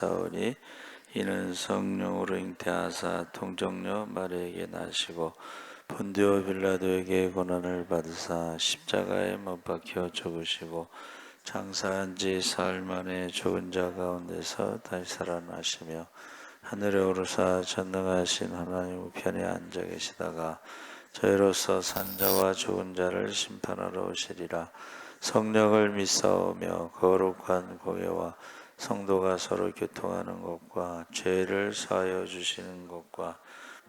사오니 이는 성령으로 잉태하사 통정녀 마리아에게 나시고 본디오 빌라도에게 고난을 받으사 십자가에 못 박혀 죽으시고 장사한 지 사흘 만에 죽은 자 가운데서 다시 살아나시며 하늘에 오르사 전능하신 하나님 우편에 앉아 계시다가 저희로서 산자와 죽은 자를 심판하러 오시리라. 성령을 믿사오며 거룩한 공예와 성도가 서로 교통하는 것과 죄를 사하여 주시는 것과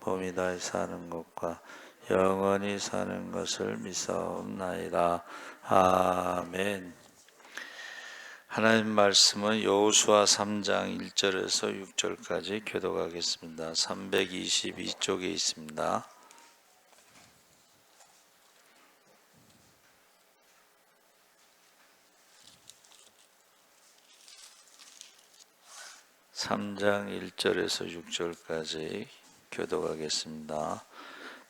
몸이 다시 사는 것과 영원히 사는 것을 믿사옵나이다. 아멘. 하나님 말씀은 여호수아 3장 1절에서 6절까지 교독하겠습니다. 322쪽에 있습니다. (3장 1절에서 6절까지) 교독하겠습니다.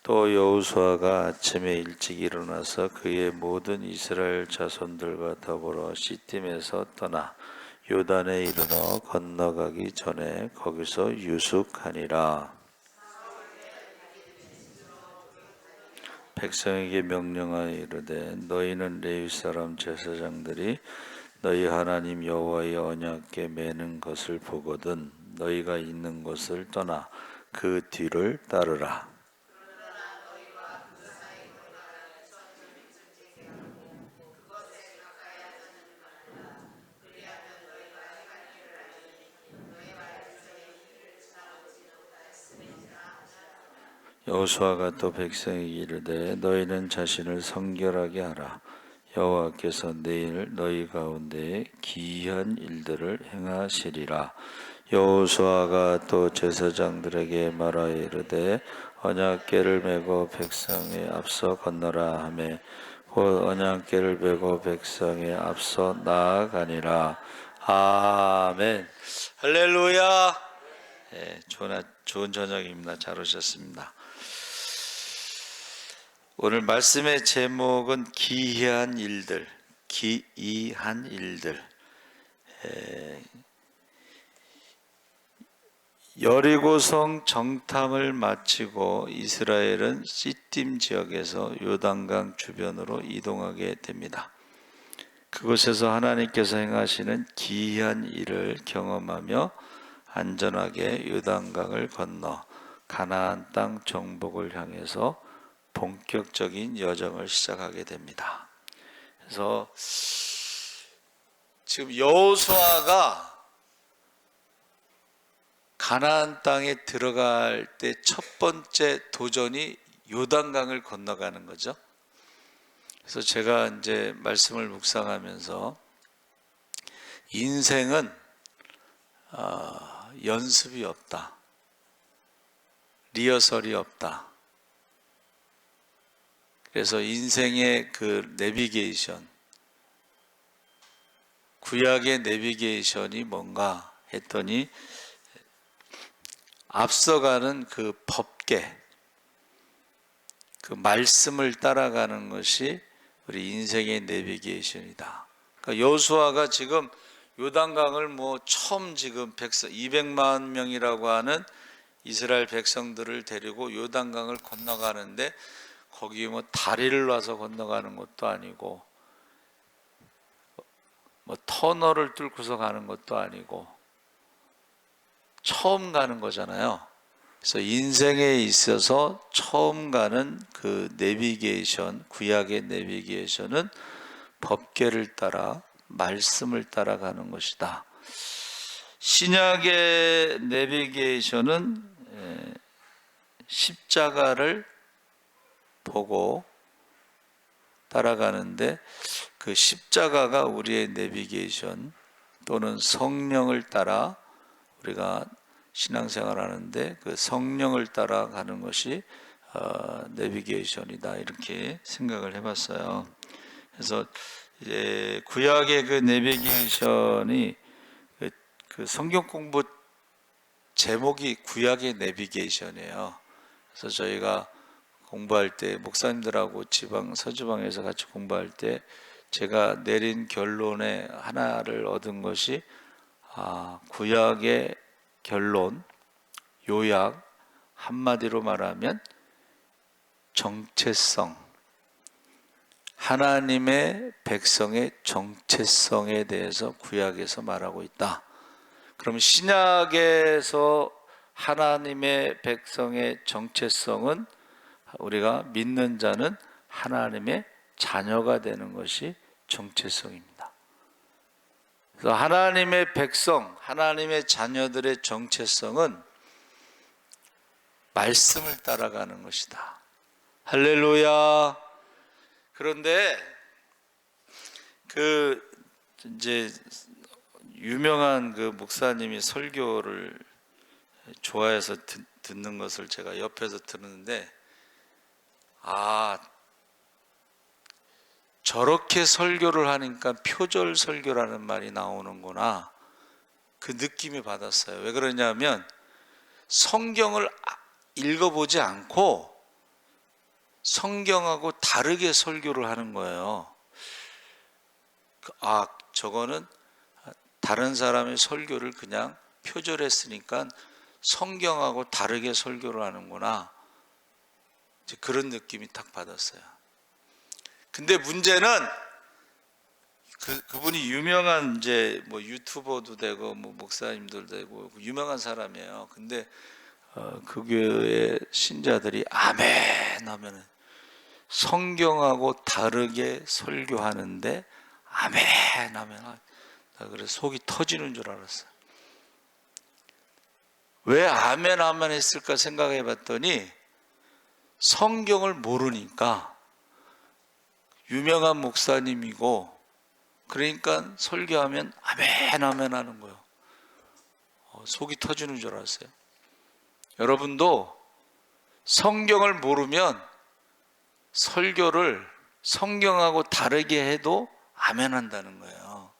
또 여호수아가 아침에 일찍 일어나서 그의 모든 이스라엘 자손들과 더불어 시팀에서 떠나 요단에 이르러 건너가기 전에 거기서 유숙하니라. 백성에게 명령하여 이르되 너희는 레위 사람 제사장들이 너희 하나님 여호와의 언약궤 매는 것을 보거든 너희가 있는 곳을 떠나 그 뒤를 따르라. 여호수아가 또 백성에게 이르되 너희는 자신을 성결하게 하라. 여호와께서 내일 너희 가운데 기이한 일들을 행하시리라. 여호수아가 또 제사장들에게 말하여 이르되 언약궤를 메고 백성의 앞서 건너라 하매 곧 언약궤를 메고 백성의 앞서 나아가니라. 아멘. 할렐루야. 좋은 저녁입니다. 잘 오셨습니다. 오늘 말씀의 제목은 기이한 일들, 기이한 일들. 여리고성 정탐을 마치고 이스라엘은 시팀 지역에서 요단강 주변으로 이동하게 됩니다. 그곳에서 하나님께서 행하시는 기이한 일을 경험하며 안전하게 요단강을 건너 가나안 땅 정복을 향해서 본격적인 여정을 시작하게 됩니다. 그래서 지금 여호수아가 가나안 땅에 들어갈 때 첫 번째 도전이 요단강을 건너가는 거죠. 그래서 제가 이제 말씀을 묵상하면서 인생은 연습이 없다, 리허설이 없다. 그래서 인생의 그 내비게이션, 구약의 내비게이션이 뭔가 했더니 앞서가는 그 법계, 그 말씀을 따라가는 것이 우리 인생의 내비게이션이다. 그러니까 여호수아가 지금 요단강을 처음 지금 200만 명이라고 하는 이스라엘 백성들을 데리고 요단강을 건너가는데 거기 다리를 놔서 건너가는 것도 아니고 터널을 뚫고서 가는 것도 아니고 처음 가는 거잖아요. 그래서 인생에 있어서 처음 가는 그 내비게이션, 구약의 내비게이션은 법궤를 따라 말씀을 따라가는 것이다. 신약의 내비게이션은 십자가를 보고 따라가는데 그 십자가가 우리의 내비게이션 또는 성령을 따라 우리가 신앙생활 하는데 그 성령을 따라가는 것이 내비게이션이다, 이렇게 생각을 해봤어요. 그래서 이제 구약의 그 내비게이션이 그 성경 공부 제목이 구약의 내비게이션이에요. 그래서 저희가 공부할 때 목사님들하고 서지방에서 같이 공부할 때 제가 내린 결론의 하나를 얻은 것이 구약의 결론, 요약, 한마디로 말하면 정체성, 하나님의 백성의 정체성에 대해서 구약에서 말하고 있다. 그럼 신약에서 하나님의 백성의 정체성은 우리가 믿는 자는 하나님의 자녀가 되는 것이 정체성입니다. 그래서 하나님의 백성, 하나님의 자녀들의 정체성은 말씀을 따라가는 것이다. 할렐루야. 그런데 이제 유명한 그 목사님이 설교를 좋아해서 듣는 것을 제가 옆에서 들었는데, 저렇게 설교를 하니까 표절 설교라는 말이 나오는구나, 그 느낌이 받았어요. 왜 그러냐면 성경을 읽어보지 않고 성경하고 다르게 설교를 하는 거예요. 저거는 다른 사람의 설교를 그냥 표절했으니까 성경하고 다르게 설교를 하는구나, 이제 그런 느낌이 딱 받았어요. 근데 문제는 그분이 유명한 이제 뭐 유튜버도 되고 뭐 목사님도 되고 유명한 사람이에요. 근데 그 교회 신자들이 아멘 하면은 성경하고 다르게 설교하는데 아멘 하면, 나 그래서 속이 터지는 줄 알았어요. 왜 아멘 아멘 했을까 생각해 봤더니 성경을 모르니까, 유명한 목사님이고 그러니까 설교하면 아멘 아멘 하는 거예요. 속이 터지는 줄 알았어요. 여러분도 성경을 모르면 설교를 성경하고 다르게 해도 아멘 한다는 거예요.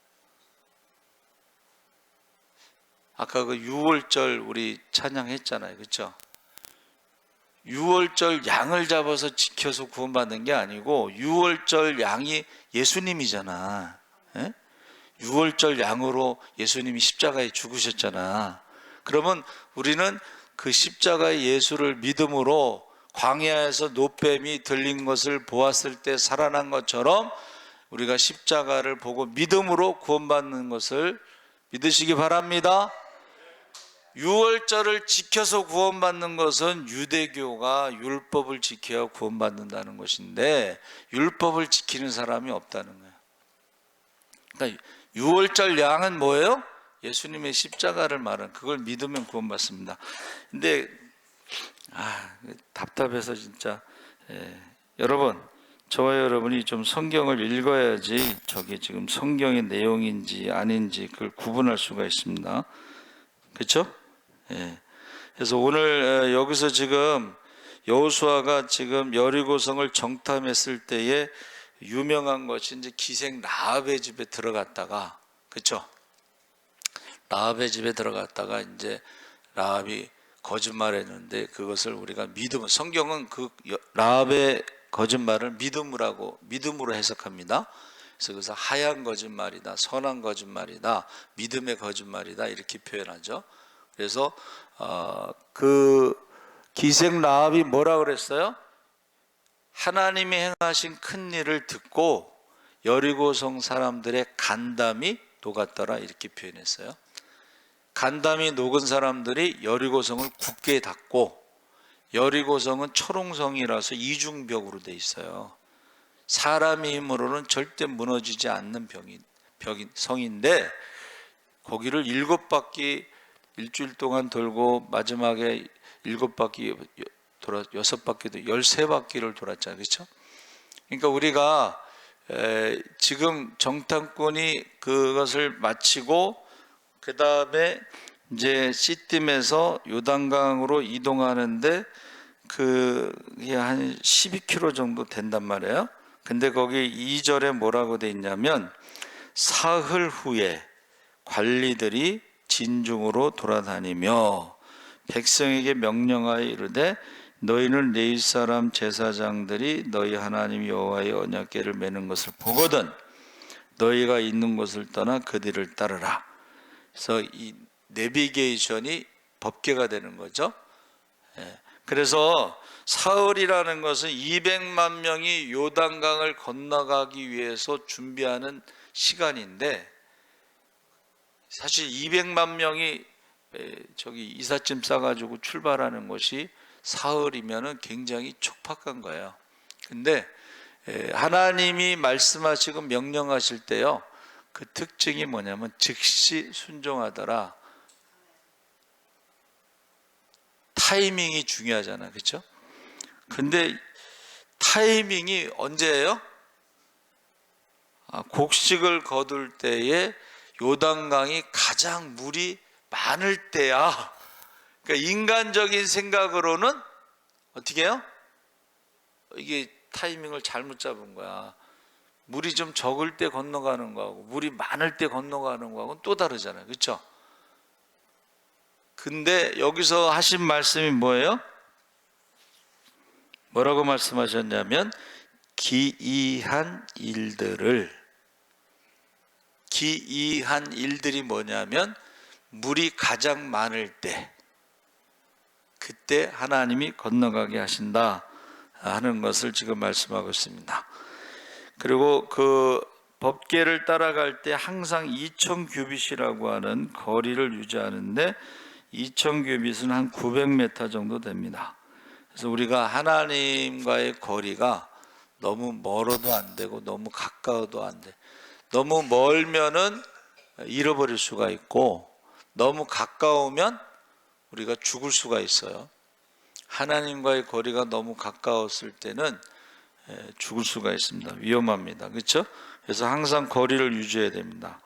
아까 그 유월절 우리 찬양했잖아요, 그렇죠? 유월절 양을 잡아서 지켜서 구원받는 게 아니고 유월절 양이 예수님이잖아. 예? 유월절 양으로 예수님이 십자가에 죽으셨잖아. 그러면 우리는 그 십자가의 예수를 믿음으로 광야에서 노뱀이 들린 것을 보았을 때 살아난 것처럼 우리가 십자가를 보고 믿음으로 구원받는 것을 믿으시기 바랍니다. 유월절을 지켜서 구원받는 것은 유대교가 율법을 지켜야 구원받는다는 것인데 율법을 지키는 사람이 없다는 거예요. 그러니까 유월절 양은 뭐예요? 예수님의 십자가를 말하는, 그걸 믿으면 구원받습니다. 근데 답답해서 진짜. 여러분, 저와 여러분이 좀 성경을 읽어야지 저게 지금 성경의 내용인지 아닌지 그걸 구분할 수가 있습니다. 그렇죠? 그래서 오늘 여기서 지금 여호수아가 지금 여리고성을 정탐했을 때에 유명한 것이 이제 기생 라합의 집에 들어갔다가, 그렇죠? 라합의 집에 들어갔다가 이제 라합이 거짓말했는데 그것을 우리가 믿음, 성경은 그 라합의 거짓말을 믿음으로 해석합니다. 그래서 하얀 거짓말이다, 선한 거짓말이다, 믿음의 거짓말이다, 이렇게 표현하죠. 그래서 그 기생 라합이 뭐라 그랬어요? 하나님이 행하신 큰 일을 듣고 여리고성 사람들의 간담이 녹았더라, 이렇게 표현했어요. 간담이 녹은 사람들이 여리고성을 굳게 닫고, 여리고성은 철옹성이라서 이중벽으로 돼 있어요. 사람의 힘으로는 절대 무너지지 않는 성인데 거기를 7바퀴 일주일 동안 돌고 마지막에 7바퀴 6바퀴도 13바퀴를 돌았잖아요, 그렇죠? 그러니까 우리가 지금 정탐꾼이 그것을 마치고 그 다음에 이제 시딤에서 요단강으로 이동하는데 그게 한 12km 정도 된단 말이에요. 근데 거기 2절에 뭐라고 돼 있냐면, 사흘 후에 관리들이 진중으로 돌아다니며 백성에게 명령하여 이르되, 너희는 레위 사람 제사장들이 너희 하나님 여호와의 언약궤를 매는 것을 보거든 너희가 있는 곳을 떠나 그 뒤를 따르라. 그래서 이 내비게이션이 법궤가 되는 거죠. 그래서 사흘이라는 것은 200만 명이 요단강을 건너가기 위해서 준비하는 시간인데, 사실 200만 명이 저기 이삿짐 싸가지고 출발하는 것이 사흘이면은 굉장히 촉박한 거예요. 근데 하나님이 말씀하시고 명령하실 때요, 그 특징이 뭐냐면 즉시 순종하더라. 타이밍이 중요하잖아, 그렇죠? 근데 타이밍이 언제예요? 곡식을 거둘 때에 요단강이 가장 물이 많을 때야. 그러니까 인간적인 생각으로는 어떻게 해요? 이게 타이밍을 잘못 잡은 거야. 물이 좀 적을 때 건너가는 거하고 물이 많을 때 건너가는 거하고는 또 다르잖아요, 그렇죠? 근데 여기서 하신 말씀이 뭐예요? 뭐라고 말씀하셨냐면 기이한 일들이 뭐냐면 물이 가장 많을 때, 그때 하나님이 건너가게 하신다 하는 것을 지금 말씀하고 있습니다. 그리고 그 법궤를 따라갈 때 항상 2000규빗이라고 하는 거리를 유지하는데, 2000규빗은 한 900m 정도 됩니다. 그래서 우리가 하나님과의 거리가 너무 멀어도 안 되고 너무 가까워도 안 돼. 너무 멀면은 잃어버릴 수가 있고, 너무 가까우면 우리가 죽을 수가 있어요. 하나님과의 거리가 너무 가까웠을 때는 죽을 수가 있습니다. 위험합니다. 그렇죠? 그래서 항상 거리를 유지해야 됩니다.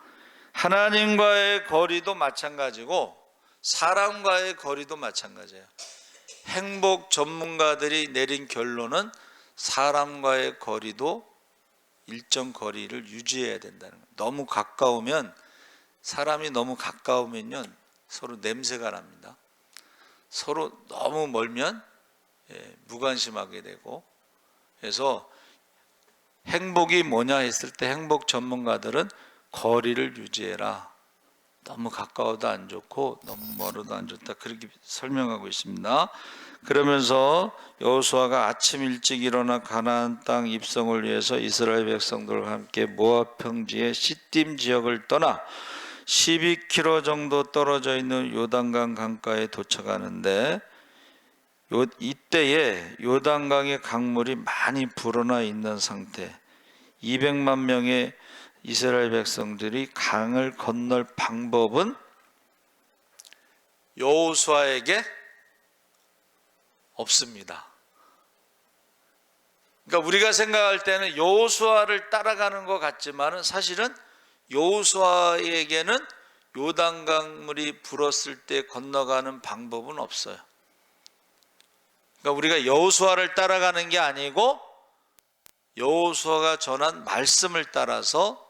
하나님과의 거리도 마찬가지고 사람과의 거리도 마찬가지예요. 행복 전문가들이 내린 결론은 사람과의 거리도 일정 거리를 유지해야 된다는 거예요. 너무 가까우면, 사람이 너무 가까우면요 서로 냄새가 납니다. 서로 너무 멀면 무관심하게 되고, 그래서 행복이 뭐냐 했을 때 행복 전문가들은 거리를 유지해라. 너무 가까워도 안 좋고 너무 멀어도 안 좋다, 그렇게 설명하고 있습니다. 그러면서 여호수아가 아침 일찍 일어나 가나안 땅 입성을 위해서 이스라엘 백성들과 함께 모압 평지의 시딤 지역을 떠나 12km 정도 떨어져 있는 요단강 강가에 도착하는데, 이때에 요단강의 강물이 많이 불어나 있는 상태, 200만 명의 이스라엘 백성들이 강을 건널 방법은 여호수아에게 없습니다. 그러니까 우리가 생각할 때는 여호수아를 따라가는 것 같지만은 사실은 여호수아에게는 요단강물이 불었을 때 건너가는 방법은 없어요. 그러니까 우리가 여호수아를 따라가는 게 아니고 여호수아가 전한 말씀을 따라서,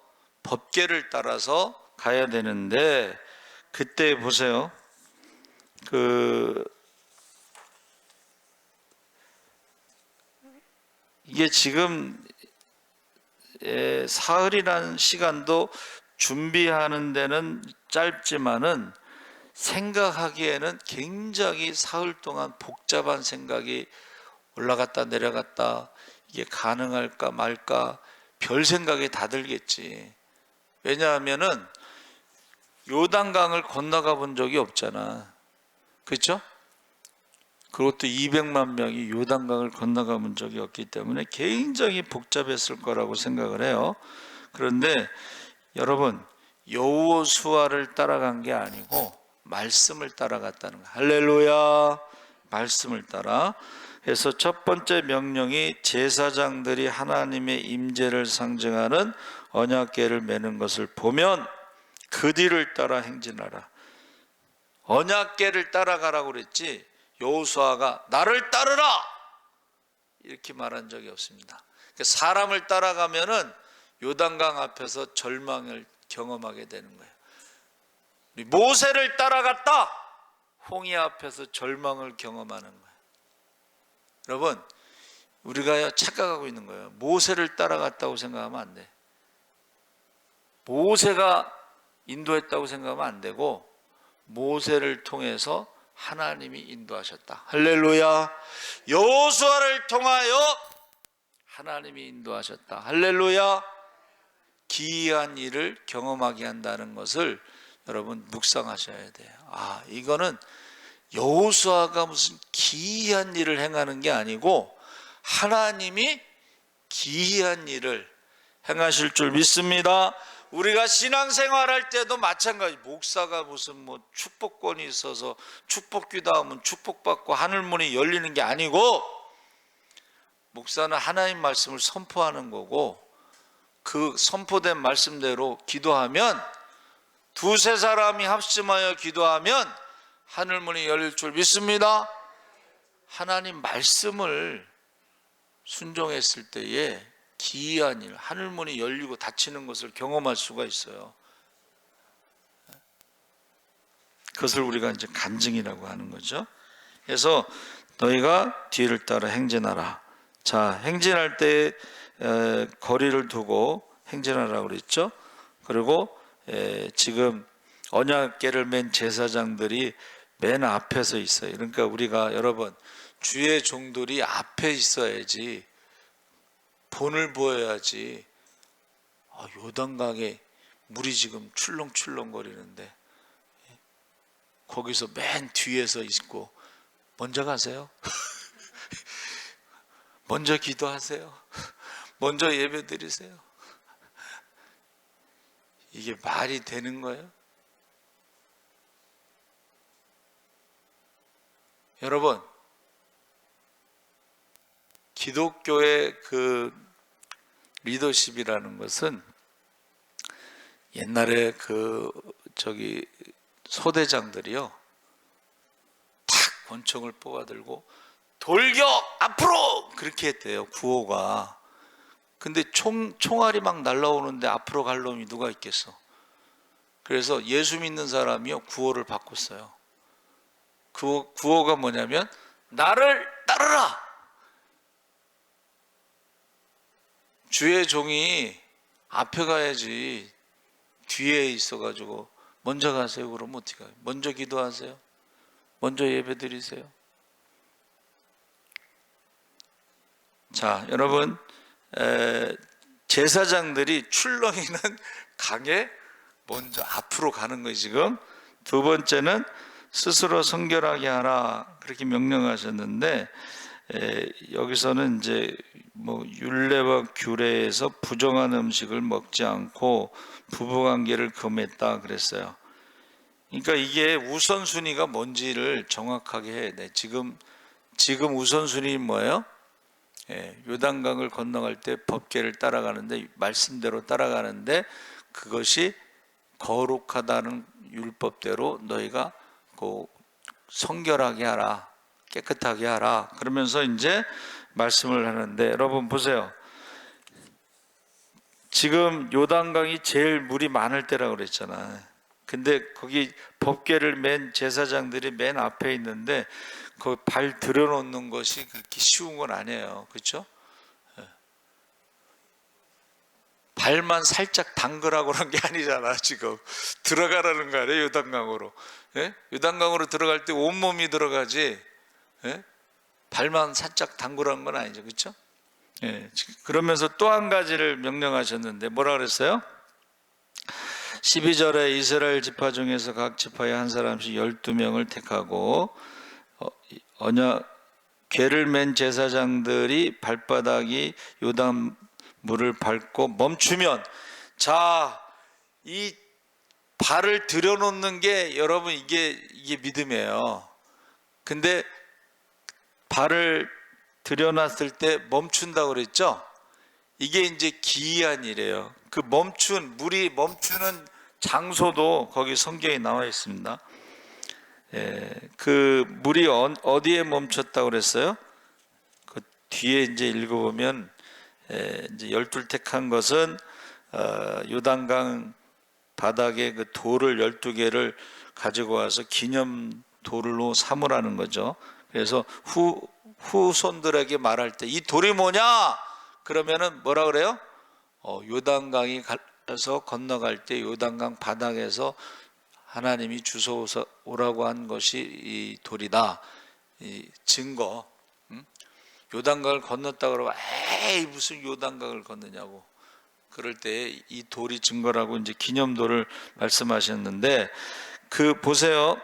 법궤를 따라서 가야 되는데, 그때 보세요. 이게 지금 사흘이라는 시간도 준비하는 데는 짧지만은 생각하기에는 굉장히 사흘 동안 복잡한 생각이 올라갔다 내려갔다, 이게 가능할까 말까 별 생각이 다 들겠지. 왜냐하면은 요단강을 건너가 본 적이 없잖아, 그렇죠? 그것도 200만 명이 요단강을 건너가 본 적이 없기 때문에 굉장히 복잡했을 거라고 생각을 해요. 그런데 여러분, 여호수아를 따라간 게 아니고 말씀을 따라갔다는 거예요. 할렐루야. 말씀을 따라. 그래서 첫 번째 명령이 제사장들이 하나님의 임재를 상징하는 언약궤를 매는 것을 보면 그 뒤를 따라 행진하라. 언약궤를 따라가라고 그랬지 여호수아가 나를 따르라 이렇게 말한 적이 없습니다. 사람을 따라가면은 요단강 앞에서 절망을 경험하게 되는 거예요. 모세를 따라갔다, 홍해 앞에서 절망을 경험하는 거예요. 여러분, 우리가 착각하고 있는 거예요. 모세를 따라갔다고 생각하면 안 돼. 모세가 인도했다고 생각하면 안 되고 모세를 통해서 하나님이 인도하셨다. 할렐루야. 여호수아를 통하여 하나님이 인도하셨다. 할렐루야. 기이한 일을 경험하게 한다는 것을 여러분 묵상하셔야 돼요. 이거는 여호수아가 무슨 기이한 일을 행하는 게 아니고 하나님이 기이한 일을 행하실 줄 믿습니다. 우리가 신앙생활할 때도 마찬가지. 목사가 무슨 축복권이 있어서 축복기도 하면 축복받고 하늘문이 열리는 게 아니고, 목사는 하나님 말씀을 선포하는 거고, 그 선포된 말씀대로 기도하면, 두세 사람이 합심하여 기도하면 하늘문이 열릴 줄 믿습니다. 하나님 말씀을 순종했을 때에 기이한 일, 하늘문이 열리고 닫히는 것을 경험할 수가 있어요. 그것을 우리가 이제 간증이라고 하는 거죠. 그래서 너희가 뒤를 따라 행진하라. 자, 행진할 때 거리를 두고 행진하라고 그랬죠. 그리고 지금 언약궤를 맨 제사장들이 맨 앞에서 있어요. 그러니까 우리가 여러분, 주의 종들이 앞에 있어야지, 본을 보여야지. 요단강에 물이 지금 출렁출렁 거리는데 거기서 맨 뒤에서 있고 먼저 가세요. 먼저 기도하세요. 먼저 예배 드리세요. 이게 말이 되는 거예요? 여러분, 기독교의 그 리더십이라는 것은 옛날에 소대장들이요, 탁 권총을 뽑아들고 돌격 앞으로 그렇게 했대요, 구호가. 근데 총알이 막 날라오는데 앞으로 갈 놈이 누가 있겠어. 그래서 예수 믿는 사람이요, 구호를 바꿨어요. 구호가 뭐냐면 나를 따르라. 주의 종이 앞에 가야지 뒤에 있어가지고 먼저 가세요. 그러면 어떻게 가요? 먼저 기도하세요. 먼저 예배 드리세요. 자, 여러분, 제사장들이 출렁이는 강에 먼저 앞으로 가는 거예요. 지금 두 번째는 스스로 성결하게 하라, 그렇게 명령하셨는데, 여기서는 이제 율례와 규례에서 부정한 음식을 먹지 않고 부부관계를 금했다 그랬어요. 그러니까 이게 우선순위가 뭔지를 정확하게 해야 돼. 지금 우선순위 뭐예요? 요단강을 건너갈 때 법궤를 따라가는데, 말씀대로 따라가는데, 그것이 거룩하다는 율법대로 너희가 성결하게 하라, 깨끗하게 하라, 그러면서 이제 말씀을 하는데, 여러분 보세요. 지금 요단강이 제일 물이 많을 때라고 그랬잖아. 근데 거기 법궤를 맨 제사장들이 맨 앞에 있는데 그 발 들여놓는 것이 그렇게 쉬운 건 아니에요. 그렇죠? 발만 살짝 담그라고 그런 게 아니잖아. 지금 들어가라는 거 아니에요, 요단강으로. 요단강으로 들어갈 때 온몸이 들어가지, 발만 살짝 담그라는 건 아니죠. 그렇죠? 그러면서 또 한 가지를 명령하셨는데 뭐라 그랬어요? 12절에 이스라엘 지파 중에서 각 지파에 한 사람씩 12명을 택하고 궤를 맨 제사장들이 발바닥이 요단 물을 밟고 멈추면, 자, 이 발을 들여놓는 게 여러분 이게 믿음이에요. 근데 발을 들여놨을 때 멈춘다고 그랬죠? 이게 이제 기이한 일이에요. 그 물이 멈추는 장소도 거기 성경에 나와 있습니다. 그 물이 어디에 멈췄다고 그랬어요? 그 뒤에 이제 읽어보면, 이제 12 택한 것은 요단강 바닥에 그 돌을 12개를 가지고 와서 기념 돌로 삼으라는 거죠. 그래서 후손들에게 말할 때 이 돌이 뭐냐? 그러면은 뭐라 그래요? 요단강이 이스라엘에서 건너갈 때 요단강 바닥에서 하나님이 주워 오라고 한 것이 이 돌이다. 이 증거. 요단강을 건넜다 그러면 에이 무슨 요단강을 건너냐고 그럴 때 이 돌이 증거라고 이제 기념돌을 말씀하셨는데 그 보세요.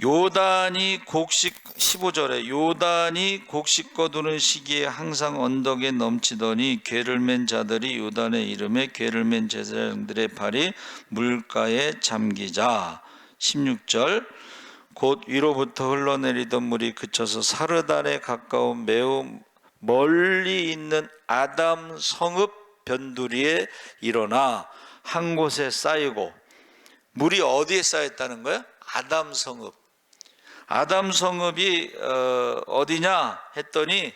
요단이 곡식 15절에 요단이 곡식 거두는 시기에 항상 언덕에 넘치더니 괴를 맨 자들이 요단의 이름에 괴를 맨 제사장들의 발이 물가에 잠기자. 16절 곧 위로부터 흘러내리던 물이 그쳐서 사르단에 가까운 매우 멀리 있는 아담 성읍 변두리에 일어나 한 곳에 쌓이고 물이 어디에 쌓였다는 거예요? 아담 성읍. 아담 성읍이 어디냐 했더니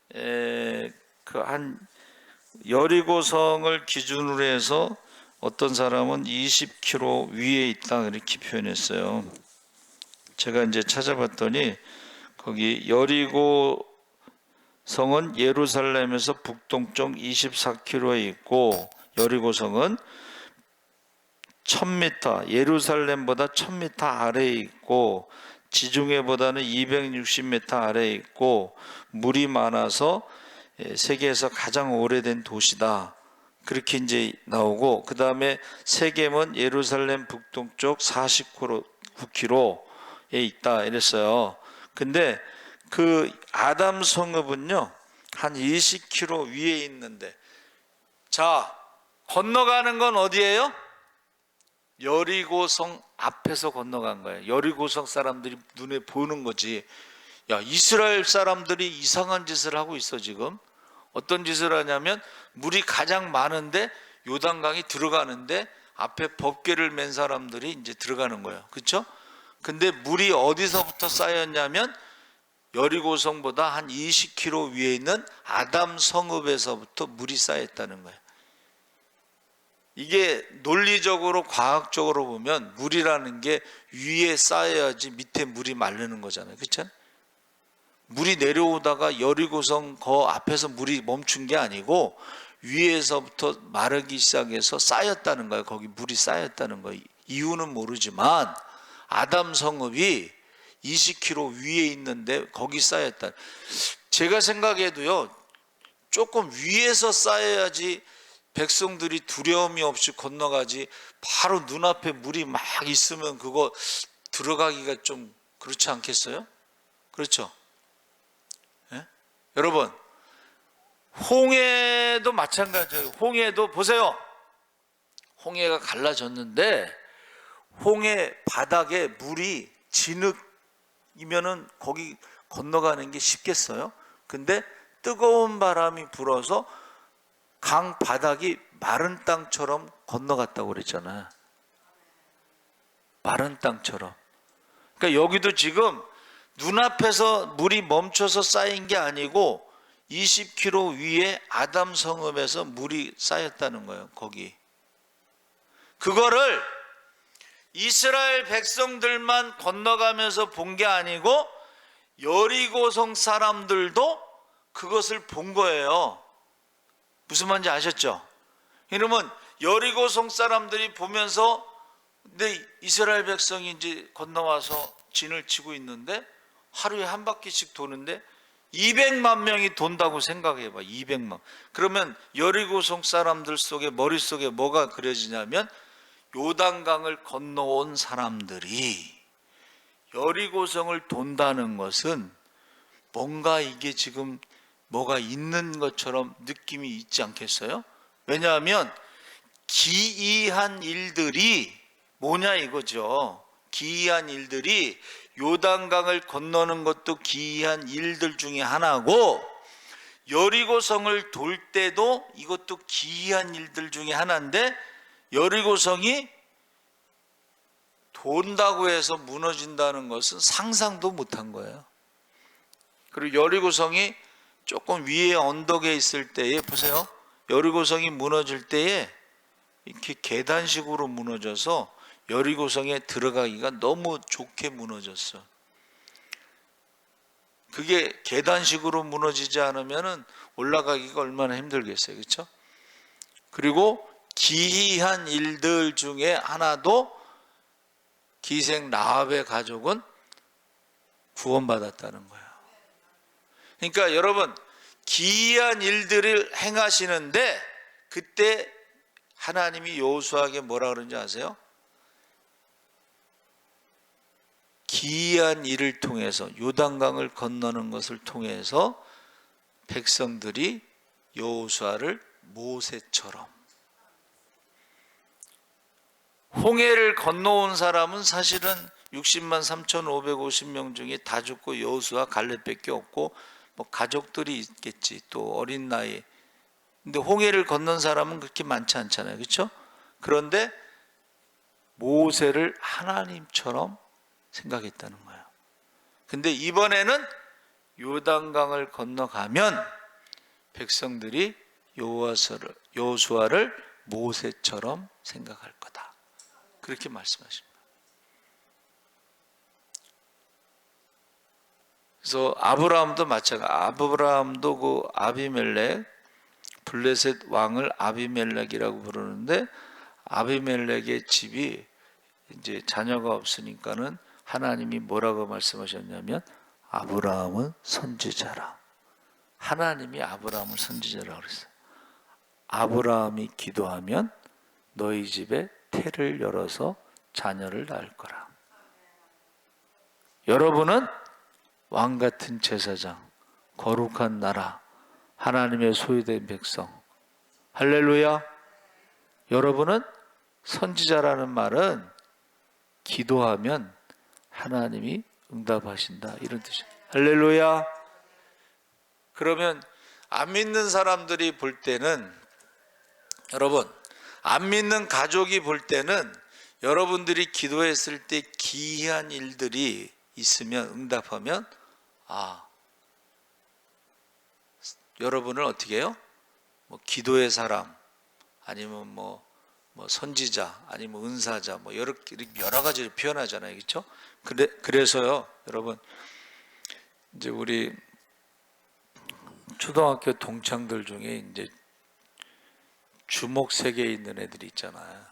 그 한 여리고성을 기준으로 해서 어떤 사람은 20km 위에 있다 이렇게 표현했어요. 제가 이제 찾아봤더니 거기 여리고성은 예루살렘에서 북동쪽 24km에 있고 여리고성은 1000m, 예루살렘보다 1000m 아래에 있고 지중해보다는 260m 아래에 있고 물이 많아서 세계에서 가장 오래된 도시다. 그렇게 이제 나오고 그 다음에 세겜은 예루살렘 북동쪽 49km에 있다 이랬어요. 근데 그 아담 성읍은요 한 20km 위에 있는데 자 건너가는 건 어디예요? 여리고성 앞에서 건너간 거예요. 여리고성 사람들이 눈에 보는 거지. 야, 이스라엘 사람들이 이상한 짓을 하고 있어 지금. 어떤 짓을 하냐면 물이 가장 많은데 요단강이 들어가는데 앞에 법궤를 맨 사람들이 이제 들어가는 거예요. 그렇죠? 근데 물이 어디서부터 쌓였냐면 여리고성보다 한 20km 위에 있는 아담 성읍에서부터 물이 쌓였다는 거예요. 이게 논리적으로 과학적으로 보면 물이라는 게 위에 쌓여야지 밑에 물이 마르는 거잖아요. 그렇죠? 물이 내려오다가 여리고성 그 앞에서 물이 멈춘 게 아니고 위에서부터 마르기 시작해서 쌓였다는 거예요. 거기 물이 쌓였다는 거예요. 이유는 모르지만 아담 성읍이 20km 위에 있는데 거기 쌓였다. 제가 생각해도요 조금 위에서 쌓여야지 백성들이 두려움이 없이 건너가지 바로 눈앞에 물이 막 있으면 그거 들어가기가 좀 그렇지 않겠어요? 그렇죠? 예? 여러분 홍해도 마찬가지예요. 홍해도 보세요. 홍해가 갈라졌는데 홍해 바닥에 물이 진흙이면은 거기 건너가는 게 쉽겠어요? 근데 뜨거운 바람이 불어서 강 바닥이 마른 땅처럼 건너갔다고 그랬잖아요. 마른 땅처럼. 그러니까 여기도 지금 눈앞에서 물이 멈춰서 쌓인 게 아니고 20km 위에 아담 성읍에서 물이 쌓였다는 거예요. 거기. 그거를 이스라엘 백성들만 건너가면서 본 게 아니고 여리고성 사람들도 그것을 본 거예요. 무슨 말인지 아셨죠? 그러면 여리고성 사람들이 보면서 근데 이스라엘 백성이 이제 건너와서 진을 치고 있는데 하루에 한 바퀴씩 도는데 200만 명이 돈다고 생각해봐. 200만. 그러면 여리고성 사람들 속에 머릿속에 뭐가 그려지냐면 요단강을 건너온 사람들이 여리고성을 돈다는 것은 뭔가 이게 지금 뭐가 있는 것처럼 느낌이 있지 않겠어요? 왜냐하면 기이한 일들이 뭐냐 이거죠. 기이한 일들이 요단강을 건너는 것도 기이한 일들 중에 하나고 여리고성을 돌 때도 이것도 기이한 일들 중에 하나인데 여리고성이 돈다고 해서 무너진다는 것은 상상도 못한 거예요. 그리고 여리고성이 조금 위에 언덕에 있을 때에 보세요. 여리고성이 무너질 때에 이렇게 계단식으로 무너져서 여리고성에 들어가기가 너무 좋게 무너졌어. 그게 계단식으로 무너지지 않으면 올라가기가 얼마나 힘들겠어요. 그렇죠? 그리고 기이한 일들 중에 하나도 기생 라합의 가족은 구원받았다는 거예요. 그러니까 여러분, 기이한 일들을 행하시는데 그때 하나님이 여호수아에게 뭐라 그러는지 아세요? 기이한 일을 통해서, 요단강을 건너는 것을 통해서 백성들이 여호수아를 모세처럼, 홍해를 건너온 사람은 사실은 60만 3,550명 중에 다 죽고 여호수아 갈렙밖에 없고 뭐 가족들이 있겠지, 또 어린 나이. 근데 홍해를 건넌 사람은 그렇게 많지 않잖아요, 그렇죠? 그런데 모세를 하나님처럼 생각했다는 거예요. 근데 이번에는 요단강을 건너가면 백성들이 여호수아를 모세처럼 생각할 거다, 그렇게 말씀하십니다. 그래서 아브라함도 마찬가지. 아브라함도 그 아비멜렉, 블레셋 왕을 아비멜렉이라고 부르는데, 아비멜렉의 집이 이제 자녀가 없으니까는 하나님이 뭐라고 말씀하셨냐면 아브라함은 선지자라. 하나님이 아브라함을 선지자라고 그랬어요. 아브라함이 기도하면 너희 집에 태를 열어서 자녀를 낳을 거라. 여러분은 왕 같은 제사장, 거룩한 나라, 하나님의 소유된 백성. 할렐루야. 여러분은 선지자라는 말은 기도하면 하나님이 응답하신다, 이런 뜻이에요. 할렐루야. 그러면 안 믿는 사람들이 볼 때는, 여러분, 안 믿는 가족이 볼 때는 여러분들이 기도했을 때 기이한 일들이 있으면, 응답하면, 여러분을 어떻게 해요? 뭐 기도의 사람, 아니면 뭐 선지자, 아니면 은사자, 뭐 여러 가지를 표현하잖아요, 그렇죠? 그래서요, 여러분, 이제 우리 초등학교 동창들 중에 이제 주목 세계에 있는 애들이 있잖아요.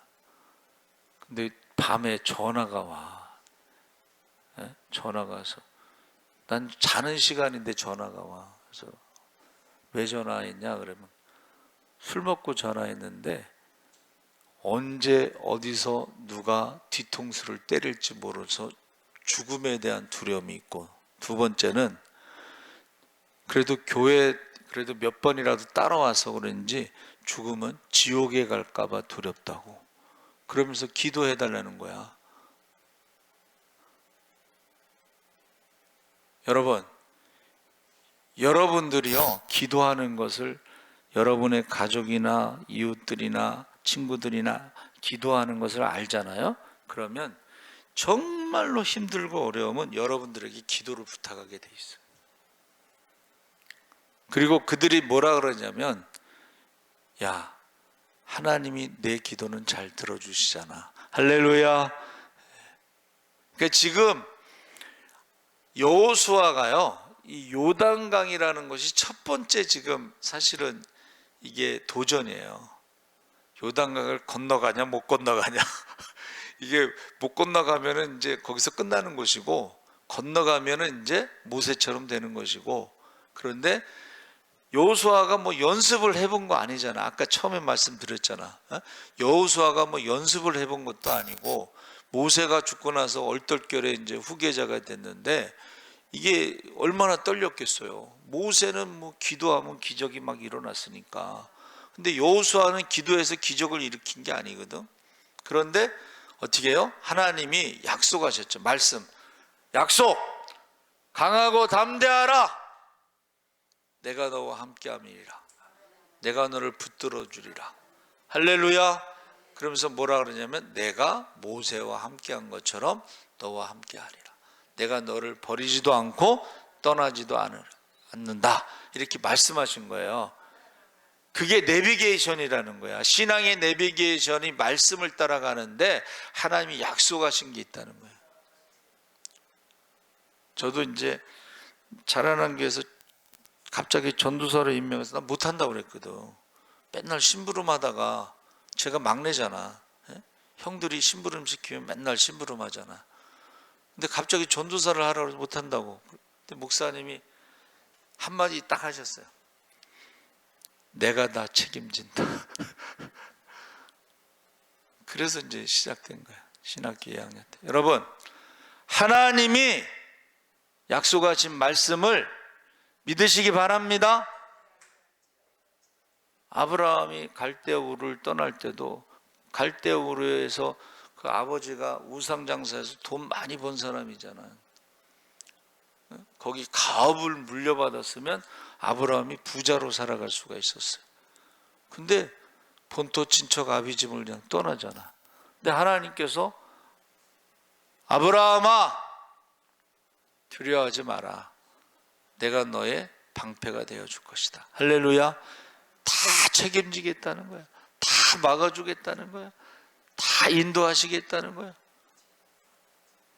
근데 밤에 전화가 와. 전화가 와서, 난 자는 시간인데 전화가 와. 그래서 왜 전화했냐 그러면, 술 먹고 전화했는데 언제 어디서 누가 뒤통수를 때릴지 모르서 죽음에 대한 두려움이 있고, 두 번째는 그래도 교회 그래도 몇 번이라도 따라와서 그런지 죽으면 지옥에 갈까 봐 두렵다고, 그러면서 기도해 달라는 거야. 여러분들이요, 기도하는 것을, 여러분의 가족이나 이웃들이나 친구들이나 기도하는 것을 알잖아요. 그러면 정말로 힘들고 어려우면 여러분들에게 기도를 부탁하게 돼 있어요. 그리고 그들이 뭐라 그러냐면, 야, 하나님이 내 기도는 잘 들어주시잖아. 할렐루야. 그러니까 지금 여호수아가요, 이 요단강이라는 것이 첫 번째, 지금 사실은 이게 도전이에요. 요단강을 건너가냐 못 건너가냐. 이게 못 건너가면은 이제 거기서 끝나는 것이고, 건너가면은 이제 모세처럼 되는 것이고. 그런데 여호수아가 뭐 연습을 해본 거 아니잖아. 아까 처음에 말씀드렸잖아. 여호수아가 뭐 연습을 해본 것도 아니고, 모세가 죽고 나서 얼떨결에 이제 후계자가 됐는데, 이게 얼마나 떨렸겠어요. 모세는 뭐 기도하면 기적이 막 일어났으니까. 근데 여호수아는 기도해서 기적을 일으킨 게 아니거든. 그런데 어떻게 해요? 하나님이 약속하셨죠. 말씀, 약속, 강하고 담대하라. 내가 너와 함께함이니라. 내가 너를 붙들어 주리라. 할렐루야. 그러면서 뭐라 그러냐면, 내가 모세와 함께한 것처럼 너와 함께하리라. 내가 너를 버리지도 않고 떠나지도 않는다, 이렇게 말씀하신 거예요. 그게 내비게이션이라는 거야. 신앙의 내비게이션이 말씀을 따라가는데 하나님이 약속하신 게 있다는 거예요. 저도 이제 자라난 교회에서 갑자기 전도사로 임명해서 나 못한다고 그랬거든. 맨날 심부름하다가, 제가 막내잖아. 예? 형들이 심부름 시키면 맨날 심부름하잖아. 근데 갑자기 전도사를 하라고 못한다고. 근데 목사님이 한마디 딱 하셨어요. 내가 다 책임진다. 그래서 이제 시작된 거야. 신학교 2학년 때. 여러분, 하나님이 약속하신 말씀을 믿으시기 바랍니다. 아브라함이 갈대아 우르를 떠날 때도 갈대아 우르에서 그 아버지가 우상장사해서 돈 많이 번 사람이잖아요. 거기 가업을 물려받았으면 아브라함이 부자로 살아갈 수가 있었어요. 근데 본토 친척 아비집을 그냥 떠나잖아. 근데 하나님께서 아브라함아, 두려워하지 마라. 내가 너의 방패가 되어줄 것이다. 할렐루야. 다 책임지겠다는 거야. 다 막아주겠다는 거야. 다 인도하시겠다는 거야.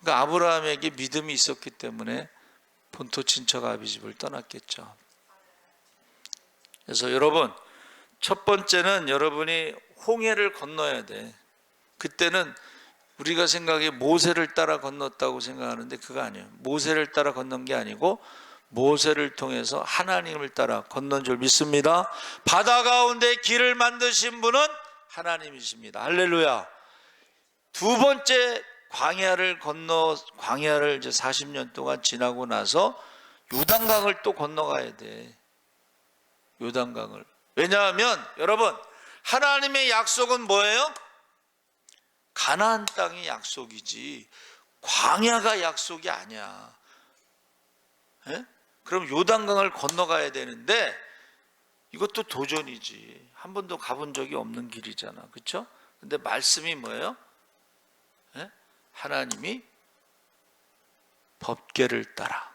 그러니까 아브라함에게 믿음이 있었기 때문에 본토 친척 아비집을 떠났겠죠. 그래서 여러분, 첫 번째는 여러분이 홍해를 건너야 돼. 그때는 우리가 생각해 모세를 따라 건넜다고 생각하는데 그거 아니에요. 모세를 따라 건넌 게 아니고 모세를 통해서 하나님을 따라 건넌 줄 믿습니다. 바다 가운데 길을 만드신 분은 하나님이십니다. 할렐루야. 두 번째, 광야를 이제 40년 동안 지나고 나서 요단강을 또 건너가야 돼. 요단강을. 왜냐하면 여러분, 하나님의 약속은 뭐예요? 가나안 땅이 약속이지 광야가 약속이 아니야. 예? 그럼 요단강을 건너가야 되는데 이것도 도전이지. 한 번도 가본 적이 없는 길이잖아. 그렇죠? 근데 말씀이 뭐예요? 예? 하나님이 법궤를 따라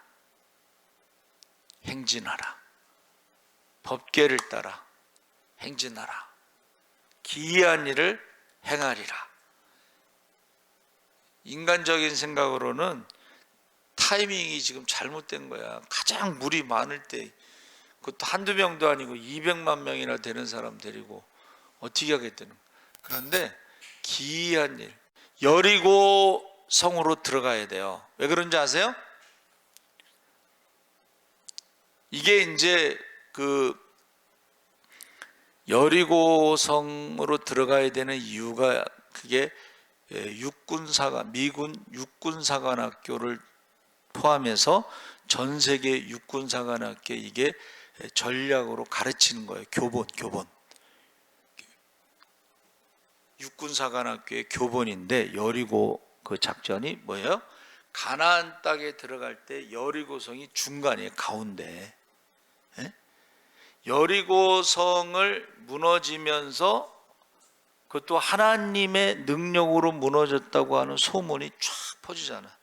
행진하라. 법궤를 따라 행진하라. 기이한 일을 행하리라. 인간적인 생각으로는 타이밍이 지금 잘못된 거야. 가장 물이 많을 때, 그것도 한두 명도 아니고 200만 명이나 되는 사람 데리고 어떻게 하겠다는 거야. 그런데 기이한 일, 여리고 성으로 들어가야 돼요. 왜 그런지 아세요? 이게 이제 그 여리고 성으로 들어가야 되는 이유가 그게 미군 육군사관학교를 포함해서 전 세계 육군사관학교 이게 전략으로 가르치는 거예요. 교본. 육군사관학교의 교본인데 여리고 그 작전이 뭐예요? 가나안 땅에 들어갈 때 여리고성이 중간이에요. 가운데. 여리고성을 무너지면서 그것도 하나님의 능력으로 무너졌다고 하는 소문이 쫙 퍼지잖아.